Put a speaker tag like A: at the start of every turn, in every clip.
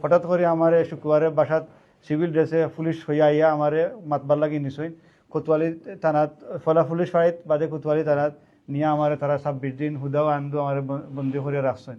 A: হঠাৎ করে আমার শুক্রবারে বাসাত সিভিল ড্রেসে পুলিশ হইয়া আইয়া আমারে মাতবার লাগি নিছইন কোতোয়ালি থানাত ফলা পুলিশ ফাঁড়িত বাদে কোতোয়ালি থানাত নিয়ে আমার তারা 26 দিন হুদাও আন্দু আমার বন্দি করে রাখছেন।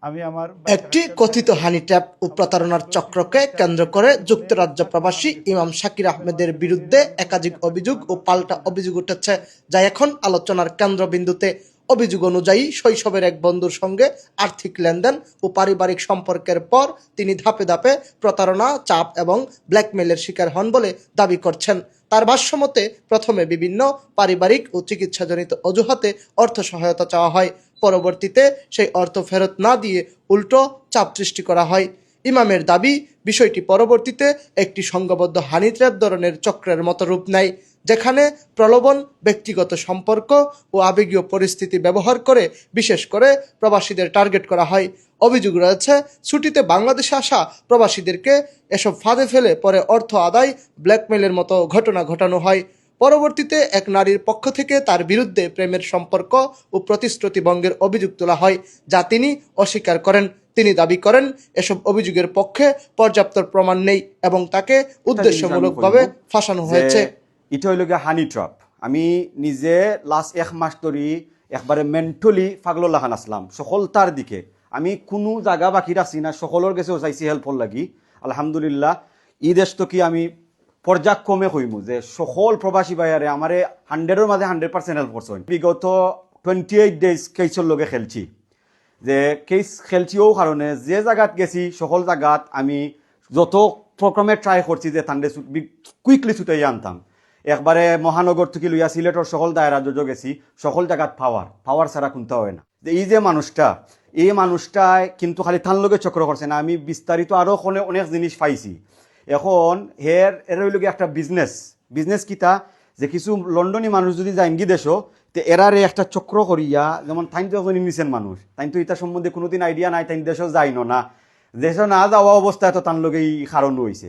A: আমি আমার
B: একটি কথিত হানি ট্র্যাপ ও প্রতারণার চক্রকে কেন্দ্র করে যুক্তরাজ্য প্রবাসী ইমাম শাকির আহমেদের বিরুদ্ধে একাধিক অভিযোগ ও পাল্টা অভিযোগ উঠেছে, যা এখন আলোচনার কেন্দ্রবিন্দুতে। অভিযোগ অনুযায়ী শৈশবের এক বন্ধুর সঙ্গে আর্থিক লেনদেন ও পারিবারিক সম্পর্কের পর তিনি ধাপে ধাপে প্রতারণা, চাপ এবং ব্ল্যাকমেইলের শিকার হন বলে দাবি করছেন। তার ভাষ্যমতে প্রথমে বিভিন্ন পারিবারিক ও চিকিৎসাজনিত অজুহাতে অর্থ সহায়তা চাওয়া হয়। পরবর্তীতে সেই অর্থ ফেরত না দিয়ে উল্টো চাপ সৃষ্টি করা হয়। ইমামের দাবি, বিষয়টি পরবর্তীতে একটি সংঘবদ্ধ হানি ট্র্যাপ ধরনের চক্রের মতো রূপ নেয়, যেখানে প্রলোভন, ব্যক্তিগত সম্পর্ক ও আবেগীয় পরিস্থিতি ব্যবহার করে বিশেষ করে প্রবাসীদের টার্গেট করা হয়। অভিযোগ রয়েছে, ছুটিতে বাংলাদেশে আসা প্রবাসীদেরকে এসব ফাঁদে ফেলে পরে অর্থ আদায়, ব্ল্যাকমেইলের মতো ঘটনা ঘটানো হয়। পরবর্তীতে এক নারীর পক্ষ থেকে তার বিরুদ্ধে প্রেমের সম্পর্ক ও প্রতিশ্রুতি ভঙ্গের অভিযোগ তোলা হয়, যা তিনি অস্বীকার করেন। তিনি দাবি করেন, এসব অভিযোগের পক্ষে পর্যাপ্ত প্রমাণ নেই এবং তাকে উদ্দেশ্যমূলকভাবে ফাঁসানো হয়েছে।
C: এটা হইল গিয়ে হানি ট্র্যাপ। আমি নিজে লাস্ট 1 মাস ধরে একবারে মেন্টালি পাগলাখান আসলাম সকলতার দিকে। আমি কোনো জায়গা বাকি রাখছি না, সকলের কাছেও চাইছি হেল্পর লাগি। আলহামদুলিল্লাহ এই দেশ তো কি আমি পর্যায়ক্রমে কইমু যে সকল প্রবাসী ভাইয়ারে আমারে 100-এর মাঝে 100% হেল্প করছেন। বিগত 28 ডেজ কেসের লগে খেলছি, যে কেস খেলছিও কারণে যে জায়গাত গেছি সকল জায়গাত আমি যত প্রোগ্রামে ট্রাই করছি যে তান্ডে কুইকলি ছুটাই আনতাম। একবারে মহানগর থেকে লইয়া সিলেটর সকল দায়রা জজ গেছি, সকল জায়গাত পাওয়ার ছাড়া খুনতে হয় না। এই যে মানুষটা, এই মানুষটায় কিন্তু খালি থান লগে চক্র করছে না, আমি বিস্তারিত আরও অনেক জিনিস পাইছি। এখন এর হইল একটা বিজনেস কিতা, যে কিছু লন্ডনী মানুষ যদি যায় ইঙ্গি দেশও তো এরারে একটা চক্র করিয়া, যেমন তাইন তো এখন নিছেন মানুষ, তাইন তো এটা সম্বন্ধে কোনোদিন আইডিয়া নাই, তাইন দেশও যাইনো না, দেশও না যাওয়া অবস্থায় তো তার লগে এই কারণ হয়েছে।